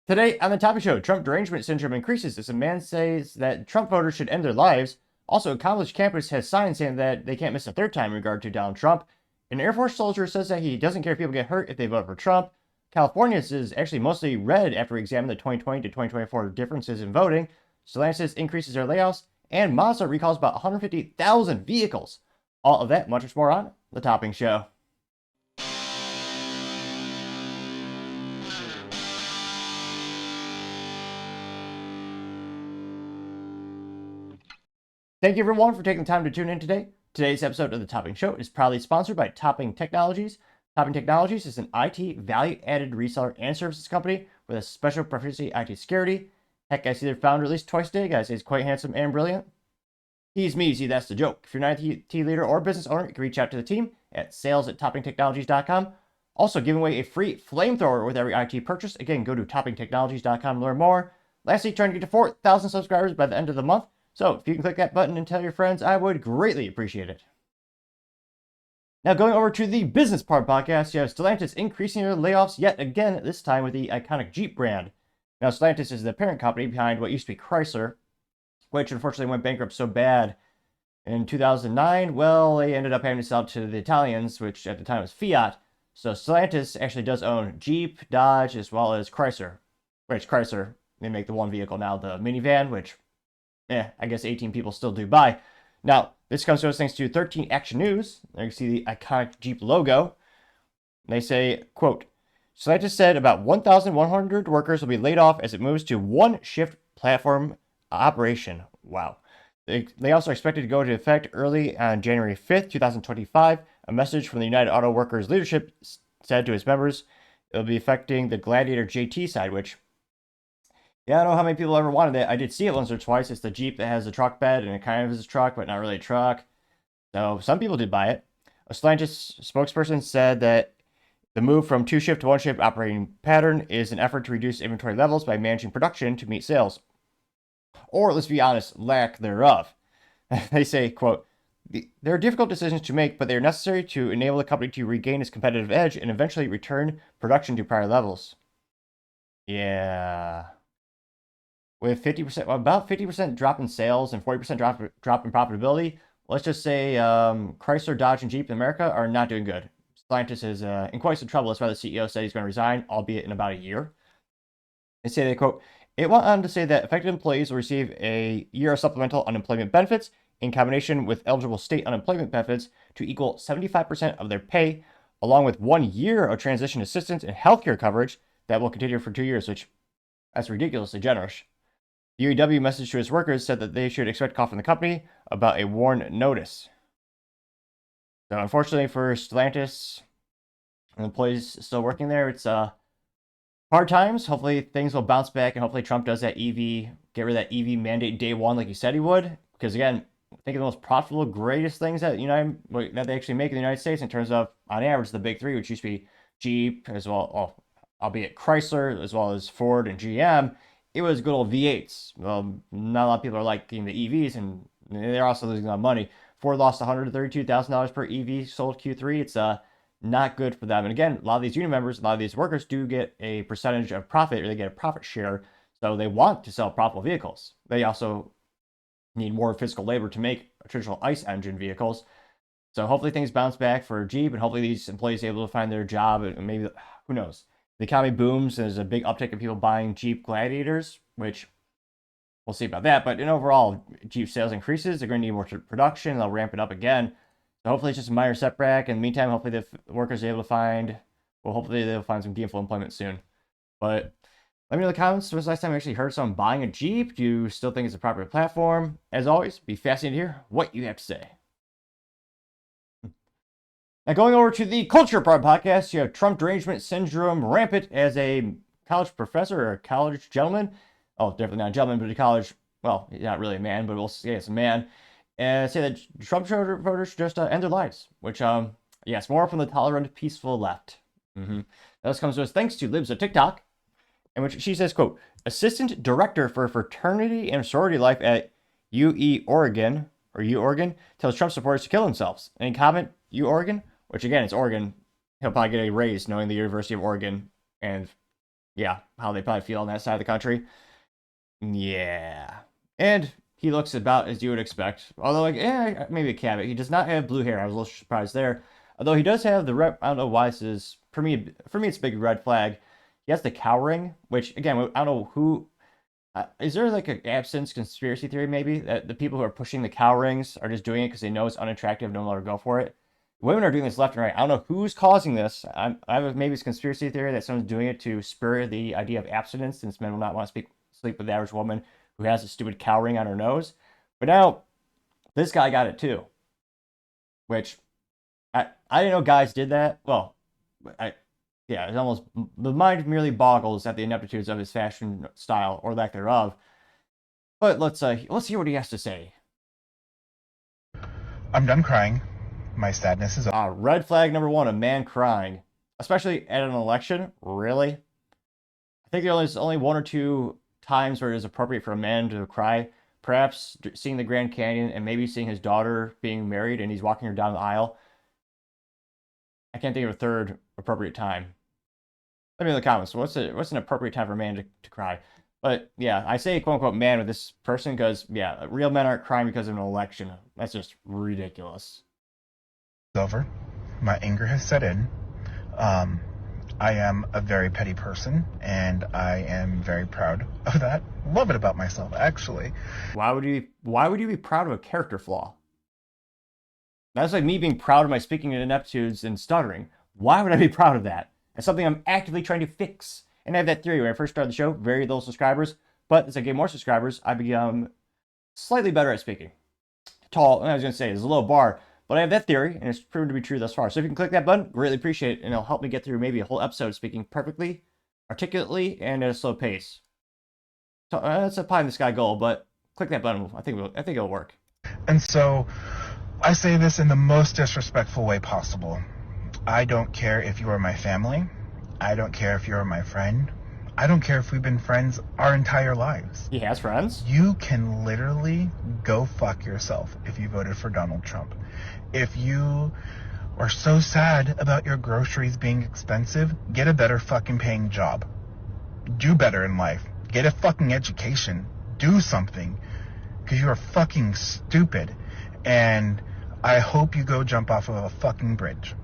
Today on the Topic Show, Trump derangement syndrome increases as a man says that Trump voters should end their lives. Also, a college campus has signs saying that they can't miss a third time in regard to Donald Trump. An Air Force soldier says that he doesn't care if people get hurt if they vote for Trump. California's is actually mostly red after examining the 2020 to 2024 differences in voting. Stellantis increases their layoffs, and Mazda recalls about 150,000 vehicles. All of that, much more on the Topping Show. Thank you everyone for taking the time to tune in today. Today's episode of the Topping Show is proudly sponsored by Topping Technologies. Topping Technologies is an IT value-added reseller and services company with a special proficiency in IT security. Heck, I see their founder at least twice a day. Guys, he's quite handsome and brilliant. He's me, see, that's the joke. If you're an IT leader or business owner, you can reach out to the team at sales@toppingtechnologies.com. Also giving away a free Flamethrower with every IT purchase. Again, go to toppingtechnologies.com to learn more. Lastly, trying to get to 4,000 subscribers by the end of the month. So if you can click that button and tell your friends, I would greatly appreciate it. Now going over to the business part podcast, you have Stellantis increasing their layoffs yet again, this time with the iconic Jeep brand. Now Stellantis is the parent company behind what used to be Chrysler, which unfortunately went bankrupt so bad in 2009. Well, they ended up having to sell to the Italians, which at the time was Fiat. So Stellantis actually does own Jeep, Dodge, as well as Chrysler. Which Chrysler, they make the one vehicle now, the minivan, which I guess 18 people still do buy. Now, this comes to us thanks to 13 Action News. There you can see the iconic Jeep logo. They say, quote, Stellantis said about 1,100 workers will be laid off as it moves to one-shift platform operation. Wow. The layoffs are expected to go into effect early on January 5th, 2025. A message from the United Auto Workers leadership said to its members it will be affecting the Gladiator JT side, which, yeah, I don't know how many people ever wanted it. I did see it once or twice. It's the Jeep that has a truck bed, and it kind of is a truck, but not really a truck. So some people did buy it. A Stellantis spokesperson said that the move from two-shift to one-shift operating pattern is an effort to reduce inventory levels by managing production to meet sales. Or, let's be honest, lack thereof. They say, quote, there are difficult decisions to make, but they are necessary to enable the company to regain its competitive edge and eventually return production to prior levels. Yeah. With 50%, about 50% drop in sales and 40% drop in profitability, let's just say Chrysler, Dodge, and Jeep in America are not doing good. Stellantis is in quite some trouble. That's why the CEO said he's going to resign, albeit in about a year. They say, they quote, it went on to say that affected employees will receive a year of supplemental unemployment benefits in combination with eligible state unemployment benefits to equal 75% of their pay, along with 1 year of transition assistance and healthcare coverage that will continue for 2 years, which that's ridiculously generous. The UAW message to its workers said that they should expect a call from the company about a WARN notice. So unfortunately for Stellantis and employees still working there, it's hard times. Hopefully things will bounce back, and hopefully Trump does that get rid of that EV mandate day one like he said he would. Because again, think of the most profitable, greatest things that that they actually make in the United States in terms of, on average, the big three, which used to be Jeep, as well, albeit Chrysler, as well as Ford and GM. It was good old V8s. Well, not a lot of people are liking the EVs, and they're also losing a lot of money. Ford lost $132,000 per EV sold Q3. It's not good for them. And again, a lot of these union members, a lot of these workers do get a percentage of profit, or they get a profit share. So they want to sell profitable vehicles. They also need more physical labor to make traditional ICE engine vehicles. So hopefully things bounce back for Jeep, and hopefully these employees are able to find their job, and maybe, who knows. The economy booms, and there's a big uptick in people buying Jeep Gladiators, which we'll see about that. But in overall, Jeep sales increases. They're going to need more production. They'll ramp it up again. So hopefully it's just a minor setback. In the meantime, hopefully the workers are able to find, hopefully they'll find some gainful employment soon. But let me know in the comments, when's the last time you actually heard someone buying a Jeep? Do you still think it's a proper platform? As always, be fascinated to hear what you have to say. Now, going over to the culture part podcast, you have Trump derangement syndrome rampant as a college professor or a college gentleman. Oh, definitely not a gentleman, but a college, well, he's not really a man, but we'll say it's a man. And say that Trump voters should just end their lives, which, yes, more from the tolerant, peaceful left. This comes to us thanks to Libs of TikTok, in which she says, quote, Assistant Director for Fraternity and Sorority Life at Oregon, tells Trump supporters to kill themselves. Any comment, Oregon? Which again, it's Oregon. He'll probably get a raise knowing the University of Oregon and yeah, how they probably feel on that side of the country. Yeah. And he looks about as you would expect. Although, like, maybe a caveat. He does not have blue hair. I was a little surprised there. Although he does have the red. I don't know why this is. For me, it's a big red flag. He has the cow ring, which, again, I don't know who. Is there like an absence conspiracy theory, maybe? That the people who are pushing the cow rings are just doing it because they know it's unattractive, no one will go for it? Women are doing this left and right. I don't know who's causing this. Maybe it's a conspiracy theory that someone's doing it to spur the idea of abstinence, since men will not want to sleep with the average woman who has a stupid cow ring on her nose. But now, this guy got it too, which I didn't know guys did that. Well, yeah, it's almost the mind merely boggles at the ineptitudes of his fashion style or lack thereof. But let's hear what he has to say. I'm done crying. My sadness is over. Red flag number one: a man crying, especially at an election. Really? I think there's only one or two times where it is appropriate for a man to cry. Perhaps seeing the Grand Canyon and maybe seeing his daughter being married and he's walking her down the aisle. I can't think of a third appropriate time. Let me know in the comments. What's an appropriate time for a man to cry? But yeah, I say quote unquote man with this person because yeah, real men aren't crying because of an election. That's just ridiculous. Over. My anger has set in. I am a very petty person, and I am very proud of that. Love it about myself, actually. Why would you be proud of a character flaw? That's like me being proud of my speaking ineptitudes and stuttering. Why would I be proud of that? It's something I'm actively trying to fix. And I have that theory. When I first started the show, very little subscribers. But as I get more subscribers, I become slightly better at speaking. I was going to say, it's a low bar. But I have that theory, and it's proven to be true thus far. So if you can click that button, greatly appreciate it. And it'll help me get through maybe a whole episode speaking perfectly, articulately, and at a slow pace. So that's a pie in the sky goal, but click that button. I think it'll work. And so I say this in the most disrespectful way possible. I don't care if you are my family. I don't care if you're my friend. I don't care if we've been friends our entire lives. He has friends? You can literally go fuck yourself if you voted for Donald Trump. If you are so sad about your groceries being expensive, get a better fucking paying job. Do better in life. Get a fucking education. Do something. Because you are fucking stupid. And I hope you go jump off of a fucking bridge.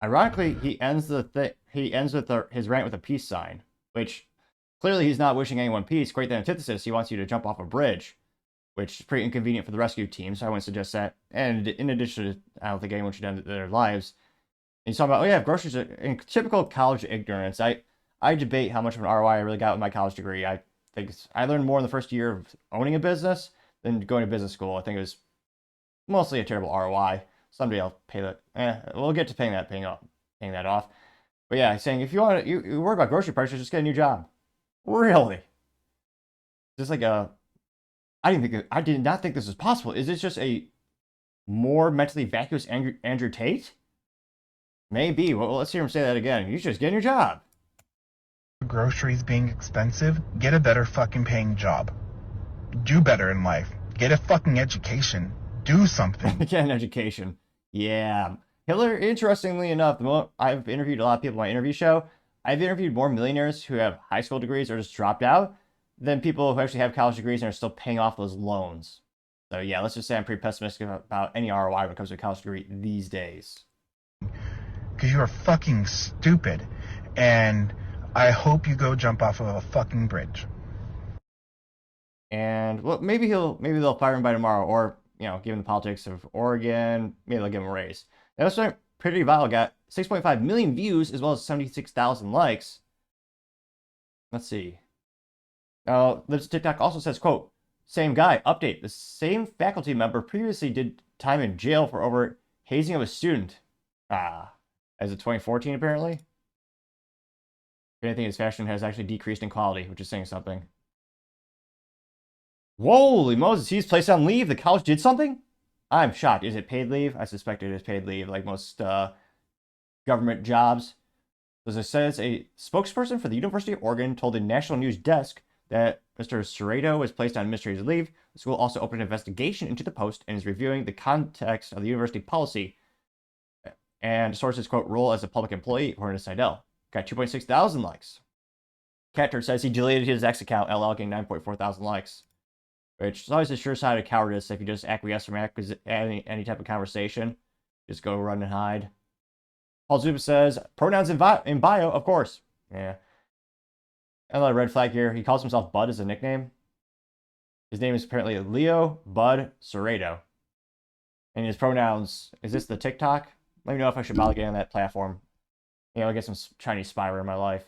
Ironically, he ends with his rant with a peace sign, which clearly he's not wishing anyone peace. Quite the antithesis. He wants you to jump off a bridge, which is pretty inconvenient for the rescue team. So I wouldn't suggest that. And in addition to, I don't think anyone should end their lives. And he's talking about, oh yeah, groceries are in typical college ignorance. I debate how much of an ROI I really got with my college degree. I think I learned more in the first year of owning a business than going to business school. I think it was mostly a terrible ROI. Someday I'll pay that. We'll get to paying that off. But yeah, he's saying if you want to, you worry about grocery prices, just get a new job. Really? Just like I did not think this was possible. Is this just a more mentally vacuous Andrew Tate? Maybe. Well, let's hear him say that again. You should just get a new job. Groceries being expensive, get a better fucking paying job. Do better in life. Get a fucking education. Do something. Get an education. Yeah. Hitler, interestingly enough, I've interviewed a lot of people on my interview show. I've interviewed more millionaires who have high school degrees or just dropped out than people who actually have college degrees and are still paying off those loans. So yeah, let's just say I'm pretty pessimistic about any ROI when it comes to a college degree these days. Because you are fucking stupid. And I hope you go jump off of a fucking bridge. And well, maybe they'll fire him by tomorrow, or given the politics of Oregon, maybe they'll give him a raise. Now, this pretty viral got 6.5 million views as well as 76,000 likes. Let's see. Now, this TikTok also says, quote, same guy, update. The same faculty member previously did time in jail for over hazing of a student. As of 2014, apparently. If anything, his fashion has actually decreased in quality, which is saying something. Holy Moses, he's placed on leave. The college did something? I'm shocked. Is it paid leave? I suspect it is paid leave, like most government jobs. As it says, a spokesperson for the University of Oregon told the National News Desk that Mr. Serrato was placed on administrative leave. The school also opened an investigation into the post and is reviewing the context of the university policy. And sources, quote, role as a public employee, according to Seidel. got 2.6 thousand likes. Catcher says he deleted his X account, LL, getting 9.4 thousand likes. Which is always a sure sign of cowardice if you just acquiesce from any type of conversation. Just go run and hide. Paul Zuba says, pronouns in bio, of course. Yeah. Another red flag here. He calls himself Bud as a nickname. His name is apparently Leo Bud Serrato. And his pronouns, is this the TikTok? Let me know if I should bother getting on that platform. You know, I'll get some Chinese spyware in my life.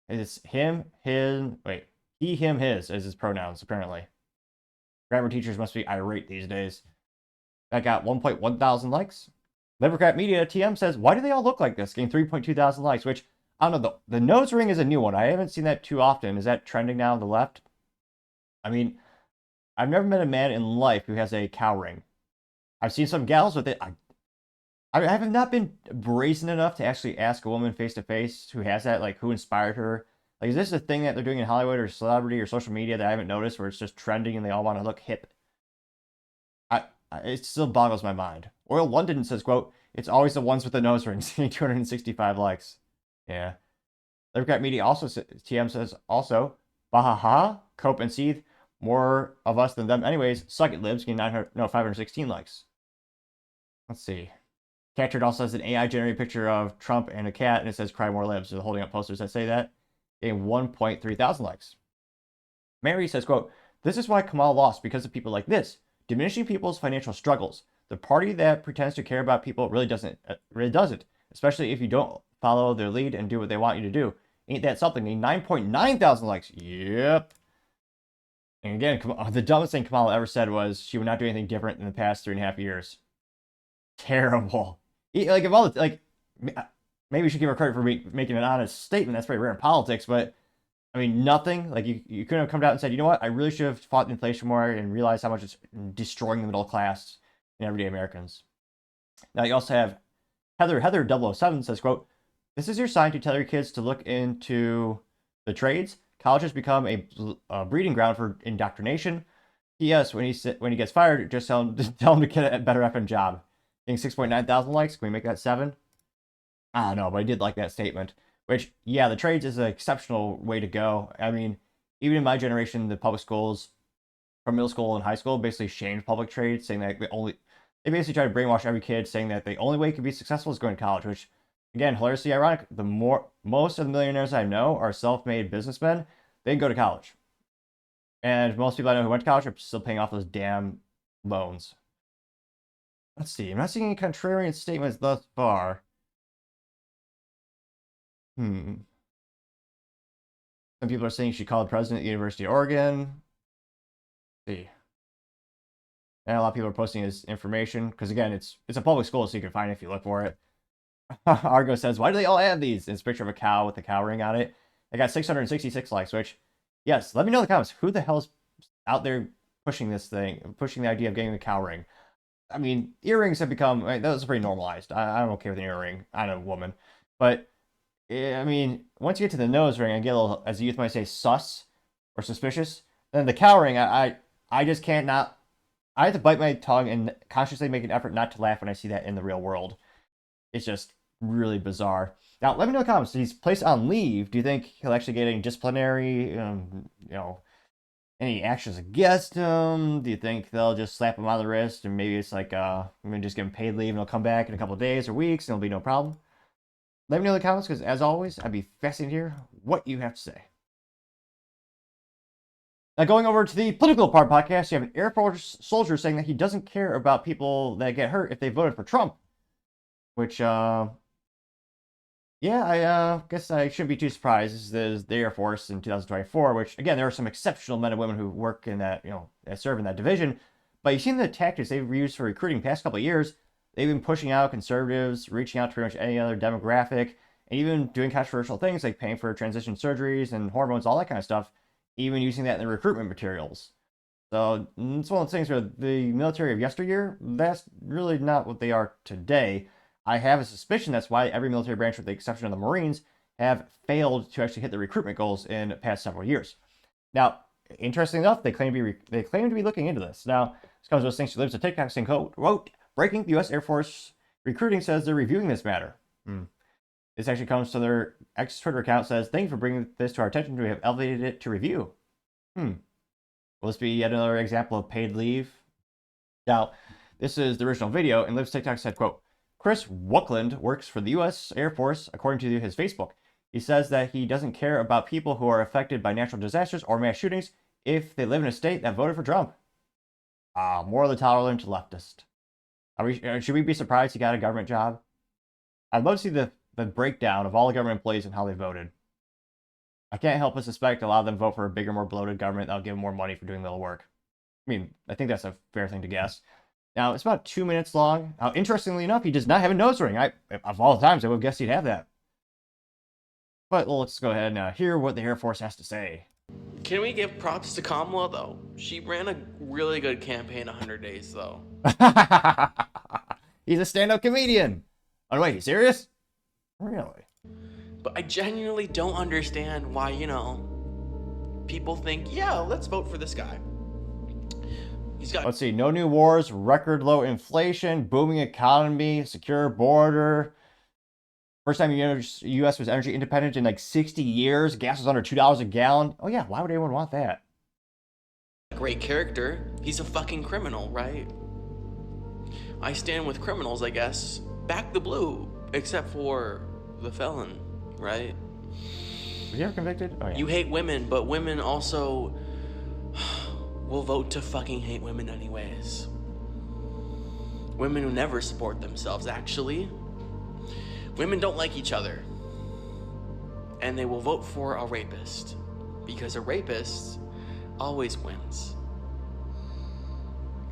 It's him, him, wait. He, him, his as his pronouns, apparently. Grammar teachers must be irate these days. That got 1.1 thousand likes. Livercrap Media TM says, why do they all look like this? Getting 3.2 thousand likes, which, I don't know, the nose ring is a new one. I haven't seen that too often. Is that trending now on the left? I mean, I've never met a man in life who has a cow ring. I've seen some gals with it. I have not been brazen enough to actually ask a woman face to face who has that, like, who inspired her. Like, is this a thing that they're doing in Hollywood or celebrity or social media that I haven't noticed where it's just trending and they all want to look hip? It still boggles my mind. Oil London says, quote, it's always the ones with the nose rings, 265 likes. Yeah. Livercrap Media also, TM says, also, bahaha, cope and seethe, more of us than them anyways, suck it libs, getting 516 likes. Let's see. Catcherd also has an AI-generated picture of Trump and a cat, and it says cry more libs. So holding up posters that say that. Getting 1.3 thousand likes. Mary says, quote, this is why Kamal lost, because of people like this. Diminishing people's financial struggles. The party that pretends to care about people really doesn't. Especially if you don't follow their lead and do what they want you to do. Ain't that something? 9.9 thousand likes. Yep. And again, the dumbest thing Kamala ever said was she would not do anything different in the past 3.5 years. Terrible. Like, if all the, like, maybe we should give her credit for making an honest statement. That's pretty rare in politics, but I mean, nothing. Like, you couldn't have come out and said, you know what, I really should have fought inflation more and realized how much it's destroying the middle class and everyday Americans. Now, you also have Heather 007 says, quote, this is your sign to tell your kids to look into the trades. College has become a breeding ground for indoctrination. P.S. When he gets fired, just tell him to get a better effing job. Getting 6.9 thousand likes. Can we make that 7? I don't know, but I did like that statement. Which, yeah, the trades is an exceptional way to go. I mean, even in my generation, the public schools, from middle school and high school, basically shamed public trades, saying that they basically try to brainwash every kid, saying that the only way you can be successful is going to college. Which, again, hilariously ironic. Most of the millionaires I know are self-made businessmen. They can go to college, and most people I know who went to college are still paying off those damn loans. Let's see. I'm not seeing any contrarian statements thus far. Some people are saying she called the president at the University of Oregon. Let's see. And a lot of people are posting this information because, again, it's a public school, so you can find it if you look for it. Argo says, why do they all have these? It's a picture of a cow with a cow ring on it. They got 666 likes, which, yes, let me know in the comments. Who the hell's out there pushing this thing, pushing the idea of getting the cow ring? I mean, earrings have become, those are pretty normalized. I'm okay with an earring. I'm a woman. But, I mean, once you get to the nose ring, I get a little, as the youth might say, sus or suspicious. Then the cow ring, I just can't not, I have to bite my tongue and consciously make an effort not to laugh when I see that in the real world. It's just really bizarre. Now, let me know in the comments. He's placed on leave. Do you think he'll actually get any disciplinary, any actions against him? Do you think they'll just slap him on the wrist and maybe it's like, I'm going to just give him paid leave and he'll come back in a couple of days or weeks and it'll be no problem? Let me know in the comments because, as always, I'd be fascinated to hear what you have to say. Now, going over to the political part podcast, you have an Air Force soldier saying that he doesn't care about people that get hurt if they voted for Trump. Which, yeah, I guess I shouldn't be too surprised. This is the Air Force in 2024, which, again, there are some exceptional men and women who work in that, that serve in that division. But you've seen the tactics they've used for recruiting the past couple of years. They've been pushing out conservatives, reaching out to pretty much any other demographic, and even doing controversial things like paying for transition surgeries and hormones, all that kind of stuff, even using that in the recruitment materials. So it's one of those things where the military of yesteryear, that's really not what they are today. I have a suspicion that's why every military branch, with the exception of the Marines, have failed to actually hit the recruitment goals in the past several years. Now, interesting enough, they claim to be looking into this. Now, this comes with things. She lives a TikTok saying, quote, breaking, the U.S. Air Force recruiting says they're reviewing this matter. This actually comes to their ex-Twitter account, says, "Thank you for bringing this to our attention. We have elevated it to review." Will this be yet another example of paid leave? Now, this is the original video, and Liv's TikTok said, quote, "Chris Wuckland works for the U.S. Air Force, according to his Facebook. He says that he doesn't care about people who are affected by natural disasters or mass shootings if they live in a state that voted for Trump." Morally tolerant leftist. Should we be surprised he got a government job? I'd love to see the breakdown of all the government employees and how they voted. I can't help but suspect a lot of them vote for a bigger, more bloated government that'll give them more money for doing little work. I mean, I think that's a fair thing to guess. Now, it's about 2 minutes long. Now, interestingly enough, he does not have a nose ring. Of all the times, I would have guessed he'd have that. But let's go ahead and hear what the Air Force has to say. Can we give props to Kamala, though? She ran a really good campaign 100 days, though. He's a stand-up comedian. Oh, wait, you serious? Really? But I genuinely don't understand why, people think, yeah, let's vote for this guy. Let's see, no new wars, record low inflation, booming economy, secure border. First time the U.S. was energy independent in like 60 years. Gas was under $2 a gallon. Oh yeah, why would anyone want that? Great character. He's a fucking criminal, right? I stand with criminals, I guess. Back the blue, except for the felon, right? Was he ever convicted? Oh yeah. You hate women, but women also will vote to fucking hate women anyways. Women who never support themselves, actually. Women don't like each other. And they will vote for a rapist. Because a rapist always wins.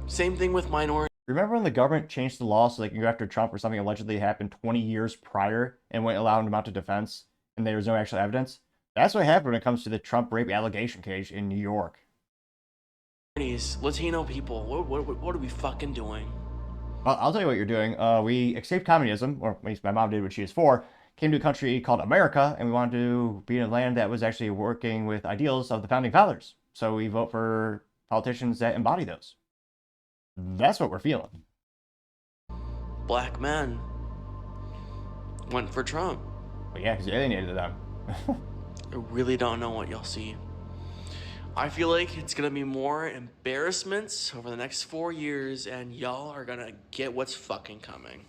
Same thing with minorities. Remember when the government changed the law so they can go after Trump for something allegedly happened 20 years prior and wouldn't allow him to mount a defense and there was no actual evidence? That's what happened when it comes to the Trump rape allegation case in New York. Latino people, what are we fucking doing? I'll tell you what you're doing. We escaped communism, or at least my mom did when she was 4, came to a country called America, and we wanted to be in a land that was actually working with ideals of the Founding Fathers. So we vote for politicians that embody those. That's what we're feeling. Black men went for Trump. But yeah, because you alienated them. I really don't know what y'all see. I feel like it's gonna be more embarrassments over the next 4 years, and y'all are gonna get what's fucking coming.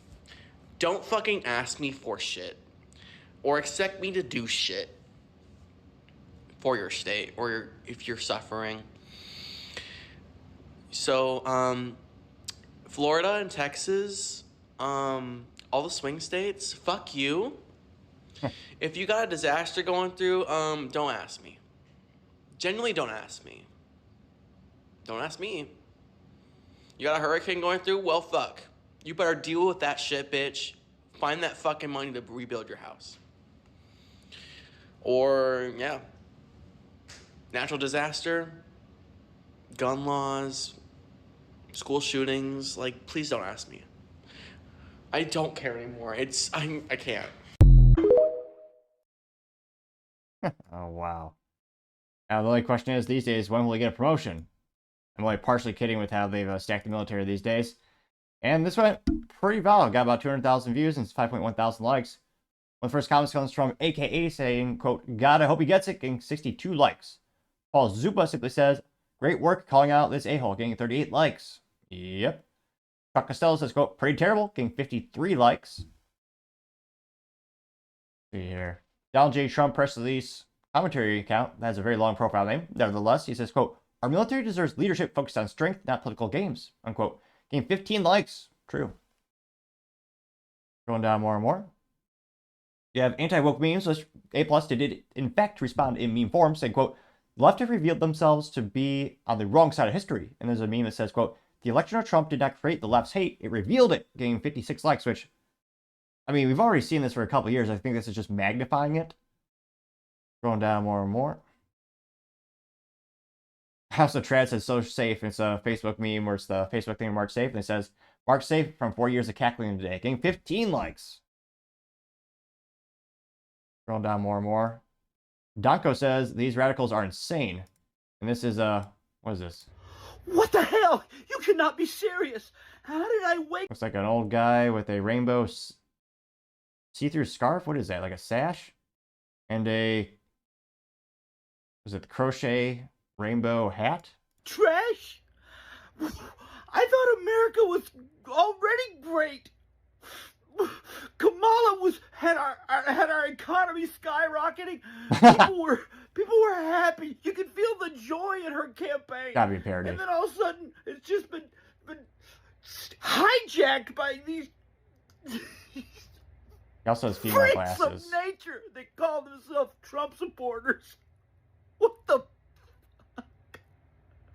Don't fucking ask me for shit, or expect me to do shit for your state, or if you're suffering. So, Florida and Texas, all the swing states, fuck you. If you got a disaster going through, don't ask me. Genuinely, don't ask me. Don't ask me. You got a hurricane going through? Well, fuck. You better deal with that shit, bitch. Find that fucking money to rebuild your house. Or, yeah. Natural disaster, gun laws, school shootings. Like, please don't ask me. I don't care anymore. I can't. Oh, wow. Now, the only question is, these days, when will he get a promotion? I'm only partially kidding with how they've stacked the military these days. And this went pretty viral. Got about 200,000 views and 5.1 thousand likes. One of the first comments comes from AKA saying, quote, "God, I hope he gets it," getting 62 likes. Paul Zupa simply says, "Great work calling out this a-hole," getting 38 likes. Yep. Chuck Costello says, quote, "Pretty terrible," getting 53 likes. Let's see here. Donald J. Trump press release commentary account that has a very long profile name. Nevertheless, he says, quote, "Our military deserves leadership focused on strength, not political games," unquote. Getting 15 likes. True. Going down more and more. You have anti-woke memes, which A+ did in fact respond in meme form, saying, quote, "The left have revealed themselves to be on the wrong side of history." And there's a meme that says, quote, "The election of Trump did not create the left's hate, it revealed it," getting 56 likes, which, I mean, we've already seen this for a couple of years. I think this is just magnifying it. Going down more and more. House of Trad says, "So safe." It's a Facebook meme where it's the Facebook thing, "Mark safe," and it says, "Mark safe from 4 years of cackling today," getting 15 likes. Going down more and more. Donko says, "These radicals are insane." And this is, what is this? What the hell? You cannot be serious. How did I wake? Looks like an old guy with a rainbow see-through scarf. What is that? Like a sash? And a, was it the crochet rainbow hat? Trash? I thought America was already great. Kamala had our economy skyrocketing. People were happy. You could feel the joy in her campaign. Gotta be a parody. And then all of a sudden, it's just been hijacked by these He also has female freaks glasses. of nature that call themselves Trump supporters. What the?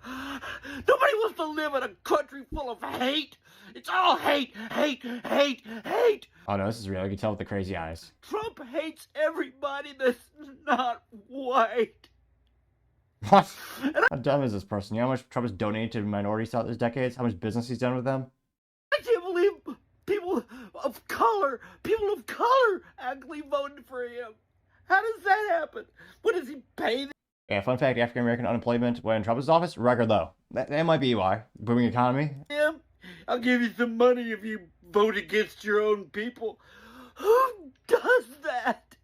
Nobody wants to live in a country full of hate. It's all hate, hate, hate, hate. Oh no, this is real. I can tell with the crazy eyes. Trump hates everybody that's not white. What? How dumb is this person? You know how much Trump has donated to minorities throughout these decades? How much business he's done with them? I can't believe people of color actually voted for him. How does that happen? What does he pay them? Yeah, fun fact, African American unemployment when Trump was in office, record low. That might be why. Booming economy. I'll give you some money if you vote against your own people. Who does that?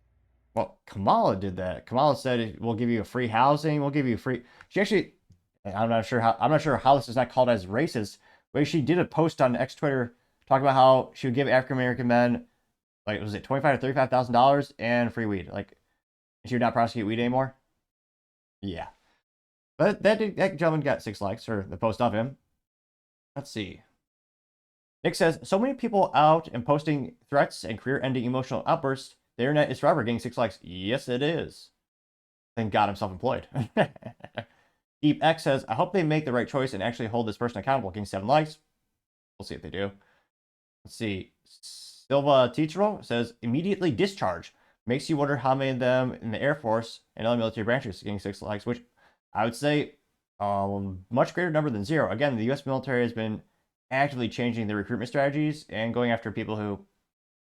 Well, Kamala did that. Kamala said we'll give you free housing, we'll give you free. She actually, I'm not sure how this is not called as racist, but she did a post on X Twitter talking about how she would give African American men, like, was it $25,000 to $35,000 and free weed? Like, she would not prosecute weed anymore. Yeah, but that gentleman got 6 likes, or the post of him. Let's see. Nick says, so many people out and posting threats and career-ending emotional outbursts. The internet is forever, getting 6 likes. Yes, it is. Thank God I'm self-employed. Deep X says, I hope they make the right choice and actually hold this person accountable, getting 7 likes. We'll see if they do. Let's see. Silva Teachero says, immediately discharge. Makes you wonder how many of them in the Air Force and other military branches getting 6 likes, which I would say much greater number than 0. Again, the U.S. military has been actively changing their recruitment strategies and going after people who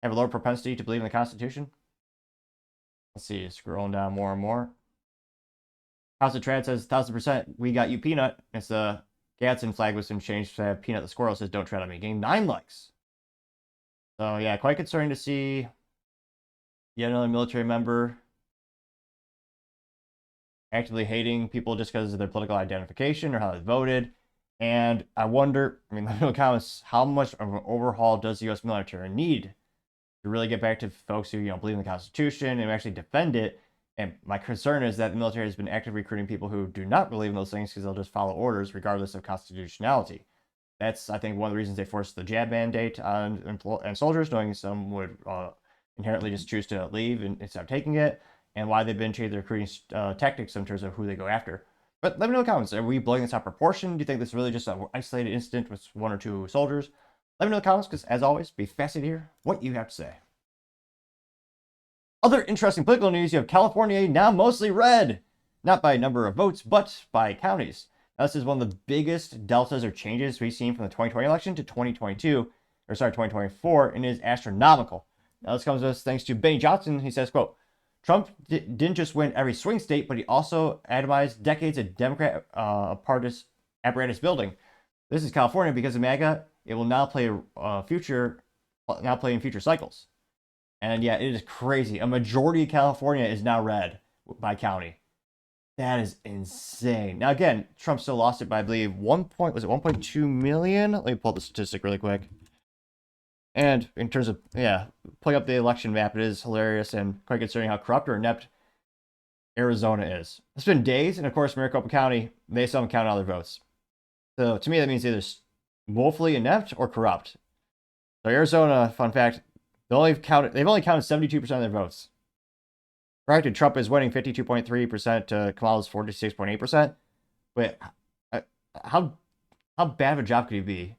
have a lower propensity to believe in the Constitution. Let's see, scrolling down more and more. House of Trad says, 1000%, we got you, Peanut. It's the Gadsden flag was some changed to have Peanut the Squirrel says, don't tread on me, getting 9 likes. So yeah, quite concerning to see yet another military member actively hating people just because of their political identification or how they voted. And I wonder, I mean, in the comments, how much of an overhaul does the U.S. military need to really get back to folks who, believe in the Constitution and actually defend it? And my concern is that the military has been actively recruiting people who do not believe in those things because they'll just follow orders regardless of constitutionality. That's, I think, one of the reasons they forced the jab mandate on soldiers, knowing some would inherently just choose to leave instead of taking it, and why they've been changing their recruiting tactics in terms of who they go after. But let me know in the comments. Are we blowing this out of proportion? Do you think this is really just an isolated incident with 1 or 2 soldiers? Let me know in the comments, because as always, be fascinated to hear what you have to say. Other interesting political news, you have California now mostly red. Not by number of votes, but by counties. Now, this is one of the biggest deltas or changes we've seen from the 2020 election to 2024, and it is astronomical. Now, this comes to us thanks to Benny Johnson. He says, quote, Trump didn't just win every swing state, but he also atomized decades of Democrat apparatus building. This is California because of MAGA. It will now play in future cycles. And yeah, it is crazy. A majority of California is now red by county. That is insane. Now again, Trump still lost it by, I believe, 1.2 million? Let me pull up the statistic really quick. And in terms of, pulling up the election map, it is hilarious and quite concerning how corrupt or inept Arizona is. It's been days, and of course, Maricopa County, they still haven't counted all their votes. So to me, that means either woefully inept or corrupt. So Arizona, fun fact, they've only counted 72% of their votes. Granted, Trump is winning 52.3% to Kamala's 46.8%. But how bad of a job could he be?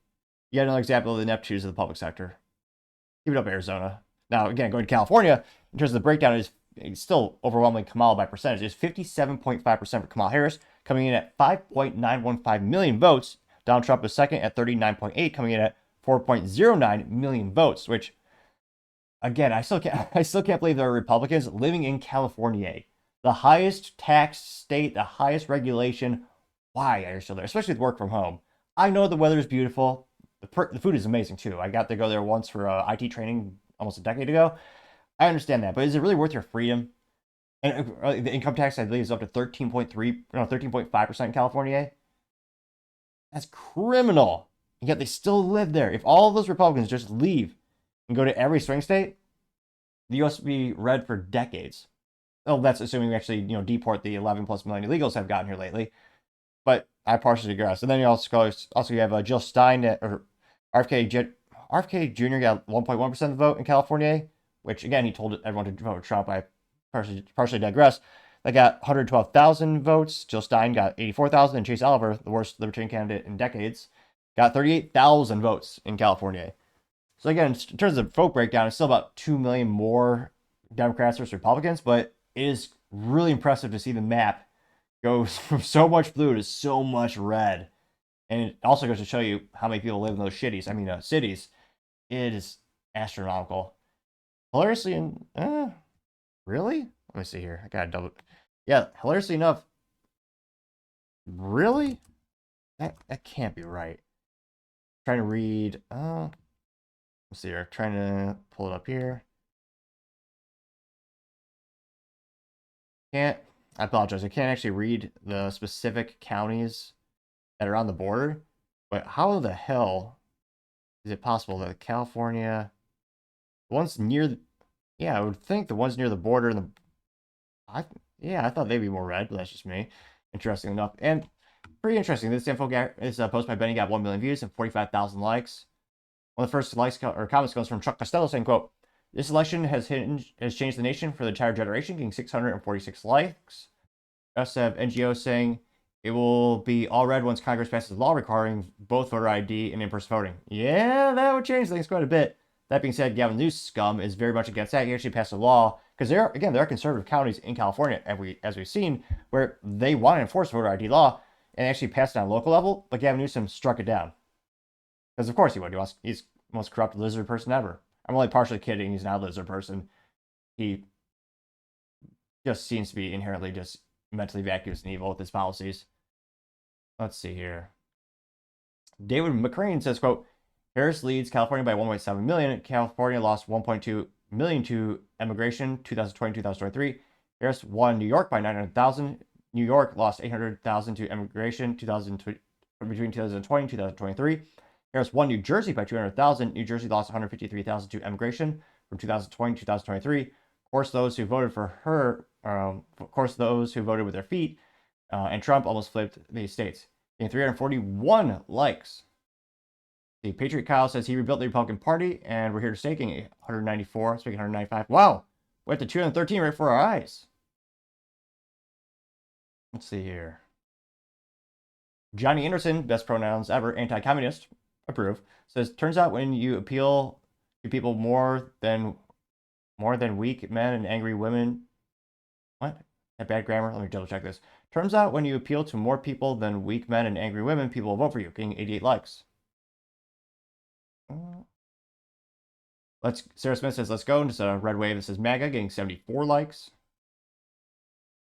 Yet another example of the ineptitudes of the public sector. Keep it up, Arizona. Now, again, going to California, in terms of the breakdown, it's still overwhelming Kamala by percentage. It's 57.5% for Kamala Harris, coming in at 5.915 million votes. Donald Trump is second at 39.8, coming in at 4.09 million votes, which, again, I still can't believe there are Republicans living in California. The highest tax state, the highest regulation. Why are you still there? Especially with work from home. I know the weather is beautiful. The food is amazing too. I got to go there once for IT training almost a decade ago. I understand that, but is it really worth your freedom? And the income tax, I believe, is up to 13.5% in California. That's criminal. And yet they still live there. If all of those Republicans just leave and go to every swing state, the U.S. will be red for decades. Well, that's assuming we actually, deport the 11 plus million illegals have gotten here lately. But I partially digress. And then you also have Jill Stein or RFK Jr. got 1.1% of the vote in California, which again he told everyone to vote for Trump. I partially digress. They got 112,000 votes. Jill Stein got 84,000, and Chase Oliver, the worst Libertarian candidate in decades, got 38,000 votes in California. So again, in terms of vote breakdown, it's still about 2 million more Democrats versus Republicans, but it is really impressive to see the map goes from so much blue to so much red. And it also goes to show you how many people live in those cities. It is astronomical. Hilariously, really? Let me see here. I gotta double. Yeah, hilariously enough, really? That can't be right. I'm trying to read. Let's see here. Trying to pull it up here. I apologize. I can't actually read the specific counties that are on the border. But how the hell is it possible that California, the ones near, I would think the ones near the border and I thought they'd be more red, but that's just me. Interesting enough, and pretty interesting. This post by Benny got 1 million views and 45,000 likes. One of the first likes or comments comes from Chuck Costello saying, "Quote: This election has changed the nation for the entire generation, getting 646 likes." We also have NGO saying it will be all red once Congress passes a law requiring both voter ID and in-person voting. Yeah, that would change things quite a bit. That being said, Gavin Newsom's scum is very much against that. He actually passed a law because there are conservative counties in California, as we've seen, where they want to enforce voter ID law and actually passed it on a local level, but Gavin Newsom struck it down. Because of course he would. He's the most corrupt lizard person ever. I'm only partially kidding. He's not a lizard person. He just seems to be inherently just mentally vacuous and evil with his policies. Let's see here. David McCrane says, quote, Harris leads California by 1.7 million. California lost 1.2 million to immigration 2020-2023. Harris won New York by 900,000. New York lost 800,000 to immigration between 2020 and 2023. Harris won New Jersey by 200,000. New Jersey lost 153,000 to immigration from 2020 to 2023. Of course, those who voted for her, those who voted with their feet, and Trump almost flipped these states. Getting 341 likes. The Patriot Kyle says he rebuilt the Republican Party, and we're here to stay, getting 194, speaking 195. Wow, we're at the 213 right before our eyes. Let's see here. Johnny Anderson, best pronouns ever, anti-communist, approve, says, turns out when you appeal to people more than weak men and angry women. What? That bad grammar? Let me double check this. Turns out when you appeal to more people than weak men and angry women, people will vote for you, getting 88 likes. Sarah Smith says, let's go. And just a red wave that says MAGA, getting 74 likes.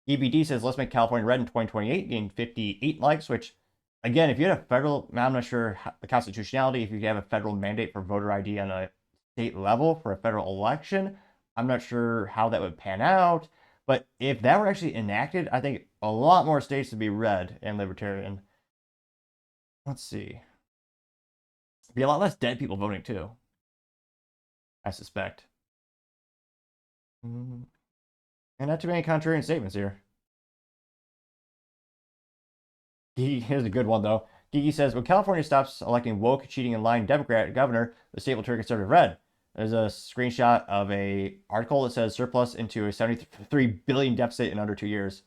EBD says, let's make California red in 2028, getting 58 likes, which, again, if you had a federal, I'm not sure the constitutionality, if you have a federal mandate for voter ID on a state level for a federal election, I'm not sure how that would pan out. But if that were actually enacted, I think a lot more states would be red and libertarian. Let's see. Be a lot less dead people voting too, I suspect. And not too many contrarian statements here. Here's a good one though. Gigi says, when California stops electing woke, cheating, and lying Democrat governor, the state will turn conservative red. There's a screenshot of a article that says surplus into a $73 billion deficit in under 2 years.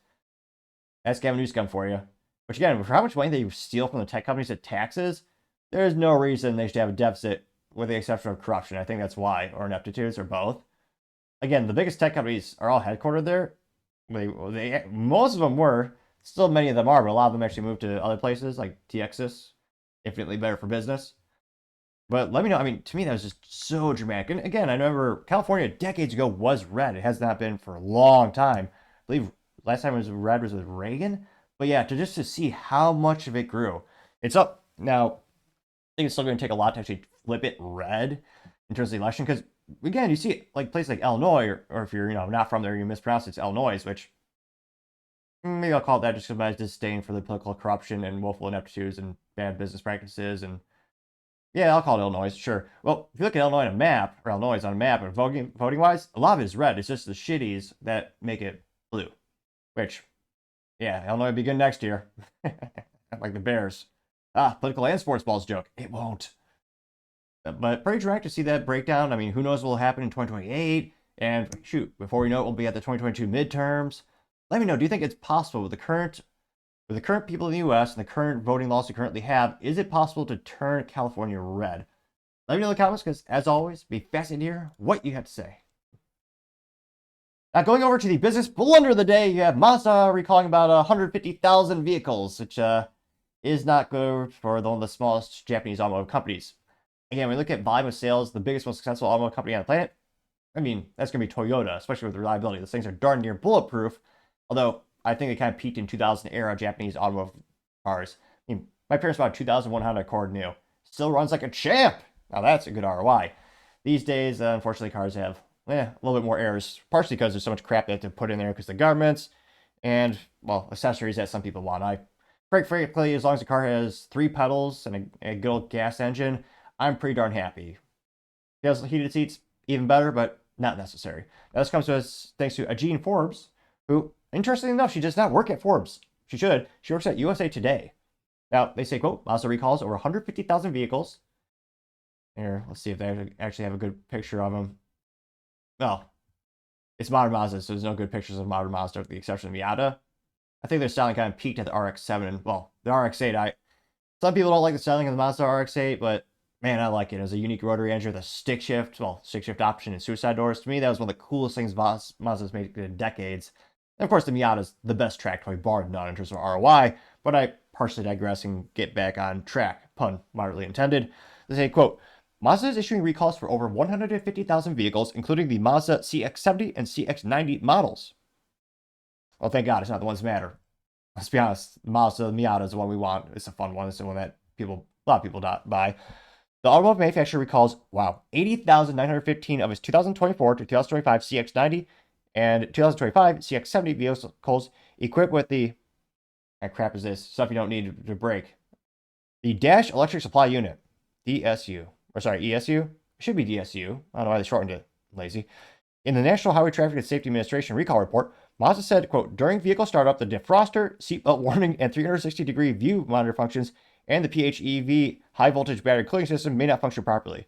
That's Gavin Newsom for you. Which again, for how much money they steal from the tech companies at taxes, there's no reason they should have a deficit with the exception of corruption. I think that's why, or ineptitudes, or both. Again, the biggest tech companies are all headquartered there. Most of them were. Still, many of them are, but a lot of them actually moved to other places, like Texas. Infinitely better for business. But let me know. I mean, to me, that was just so dramatic. And again, I remember California decades ago was red. It has not been for a long time. I believe last time it was red was with Reagan. But yeah, to see how much of it grew. It's up. Now, I think it's still going to take a lot to actually flip it red in terms of the election. Because again, you see it like places like Illinois, or if you're not from there, you mispronounce it, it's Illinois, which maybe I'll call it that just because I disdain for the political corruption and woeful ineptitudes and bad business practices. And yeah, I'll call it Illinois, sure. Well, if you look at Illinois on a map, or Illinois on a map, and voting wise, a lot of it is red. It's just the shitties that make it blue. Which, yeah, Illinois will be good next year. Like the Bears. Political and sports balls joke. It won't. But pretty direct to see that breakdown. I mean, who knows what will happen in 2028? And shoot, before we know it, we'll be at the 2022 midterms. Let me know, do you think it's possible with the current people in the U.S. and the current voting laws we currently have, is it possible to turn California red? Let me know in the comments, because as always, be fascinated to hear what you have to say. Now, going over to the business blunder of the day, you have Mazda recalling about 150,000 vehicles, which is not good for one of the smallest Japanese automotive companies. Again, when we look at volume of sales, the biggest, most successful automotive company on the planet, I mean, that's going to be Toyota, especially with the reliability. Those things are darn near bulletproof, although I think they kind of peaked in 2000 era Japanese automotive cars. I mean, my parents bought a 2001 Honda Accord new. Still runs like a champ. Now that's a good ROI. These days, unfortunately, cars have a little bit more errors, partially because there's so much crap they have to put in there because of the governments and, well, accessories that some people want. Quite frankly, as long as the car has 3 pedals and a good old gas engine, I'm pretty darn happy. If it has heated seats, even better, but not necessary. Now, this comes to us thanks to Jean Forbes, who, interestingly enough, she does not work at Forbes. She should. She works at USA Today. Now, they say, quote, Mazda recalls over 150,000 vehicles. Here, let's see if they actually have a good picture of them. Well, it's modern Mazda, so there's no good pictures of modern Mazda with the exception of Miata. I think their styling kind of peaked at the RX-7 and, well, the RX-8. Some people don't like the styling of the Mazda RX-8, but man, I like it. It has a unique rotary engine with a stick shift option and suicide doors. To me, that was one of the coolest things Mazda's made in decades. And of course, the Miata's the best track toy, bar none, in terms of ROI, but I partially digress and get back on track. Pun moderately intended. They say, quote, Mazda is issuing recalls for over 150,000 vehicles, including the Mazda CX-70 and CX-90 models. Well, thank God, it's not the ones that matter. Let's be honest, Mazda Miata is the one we want. It's a fun one. It's the one that a lot of people buy. The automotive manufacturer recalls, 80,915 of its 2024 to 2025 CX-90 and 2025 CX-70 vehicles equipped with the, what crap is this? Stuff you don't need to brake. The Dash Electric Supply Unit, ESU. It should be DSU. I don't know why they shortened it. Lazy. In the National Highway Traffic and Safety Administration recall report, Mazda said, quote, during vehicle startup, the defroster, seatbelt warning, and 360-degree view monitor functions and the PHEV high-voltage battery cooling system may not function properly.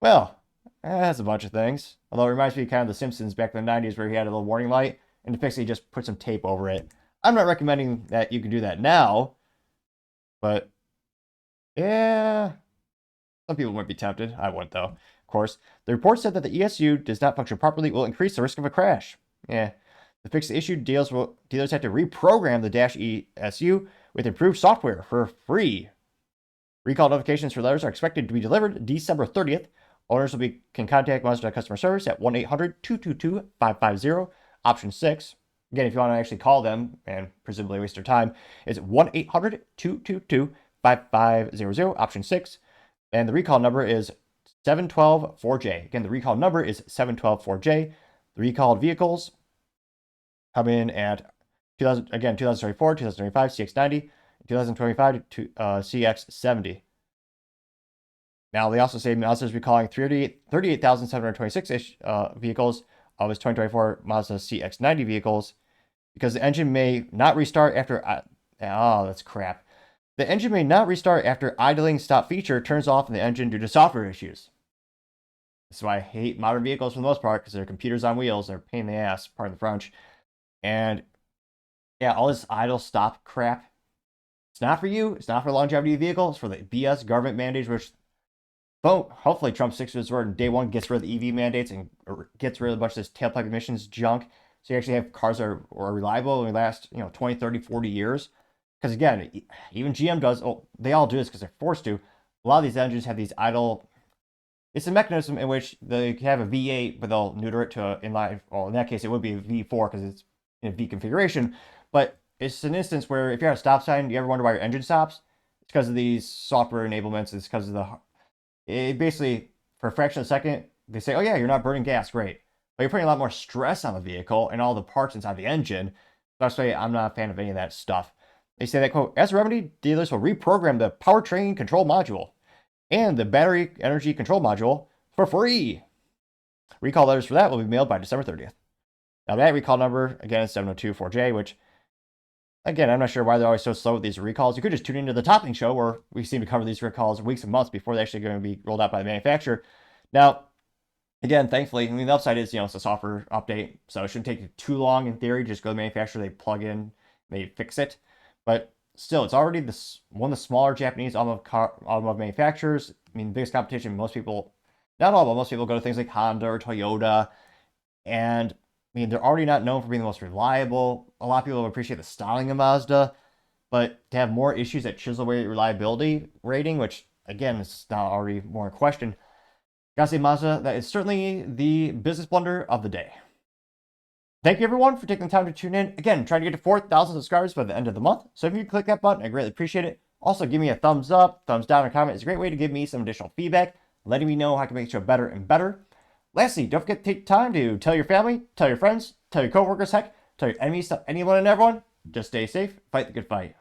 Well, that's a bunch of things. Although it reminds me kind of The Simpsons back in the 90s where he had a little warning light, and to fix it, he just put some tape over it. I'm not recommending that you can do that now, but yeah, some people might be tempted. I wouldn't, though. Of course, the report said that the ESU does not function properly will increase the risk of a crash. Yeah. To fix the issue, dealers have to reprogram the Dash ESU with improved software for free. Recall notifications for letters are expected to be delivered December 30th. Owners can contact Mazda customer service at 1-800-222-550, option 6. Again, if you want to actually call them and presumably waste their time, it's 1-800-222-5500, option 6. And the recall number is 7124J. Again, the recall number is 7124J. The recalled vehicles come in at 2024, 2025 CX-90, 2025 CX-70. Now, they also say Mazda is recalling 38,726 vehicles of its 2024 Mazda CX-90 vehicles because the engine may not restart after... that's crap. The engine may not restart after idling stop feature turns off in the engine due to software issues. This is why I hate modern vehicles for the most part, because they're computers on wheels. They're a pain in the ass, pardon the French. And yeah, all this idle stop crap. It's not for you. It's not for longevity vehicle. It's for the BS government mandates, which hopefully Trump sticks to his word and day one gets rid of the EV mandates and gets rid of a bunch of this tailpipe emissions junk. So you actually have cars that are reliable and last 20, 30, 40 years. Because again, even GM does, they all do this because they're forced to. A lot of these engines have these idle. It's a mechanism in which they have a V8, but they'll neuter it to inline. Well, in that case, it would be a V4 because it's in a V configuration. But it's an instance where if you're at a stop sign, you ever wonder why your engine stops? It's because of these software enablements. It's because of it basically, for a fraction of a second, they say, oh yeah, you're not burning gas, great. But you're putting a lot more stress on the vehicle and all the parts inside the engine. Especially, I'm not a fan of any of that stuff. They say that, quote, as a remedy, dealers will reprogram the powertrain control module and the battery energy control module for free. Recall letters for that will be mailed by December 30th. Now that recall number, again, is 7024J, which, again, I'm not sure why they're always so slow with these recalls. You could just tune into the Topping Show where we seem to cover these recalls weeks and months before they're actually going to be rolled out by the manufacturer. Now, again, thankfully, I mean, the upside is, it's a software update, so it shouldn't take you too long in theory. Just go to the manufacturer, they plug in, they fix it. But still, it's already one of the smaller Japanese automotive manufacturers. I mean, biggest competition, most people, not all, but most people go to things like Honda or Toyota. And, I mean, they're already not known for being the most reliable. A lot of people appreciate the styling of Mazda. But to have more issues that chisel away reliability rating, which, again, is now already more in question, gotta say, Mazda, that is certainly the business blunder of the day. Thank you, everyone, for taking the time to tune in. Again, trying to get to 4,000 subscribers by the end of the month. So if you click that button, I greatly appreciate it. Also, give me a thumbs up, thumbs down, or comment. It's a great way to give me some additional feedback, letting me know how I can make the show better and better. Lastly, don't forget to take time to tell your family, tell your friends, tell your coworkers, heck, tell your enemies, tell anyone and everyone. Just stay safe, fight the good fight.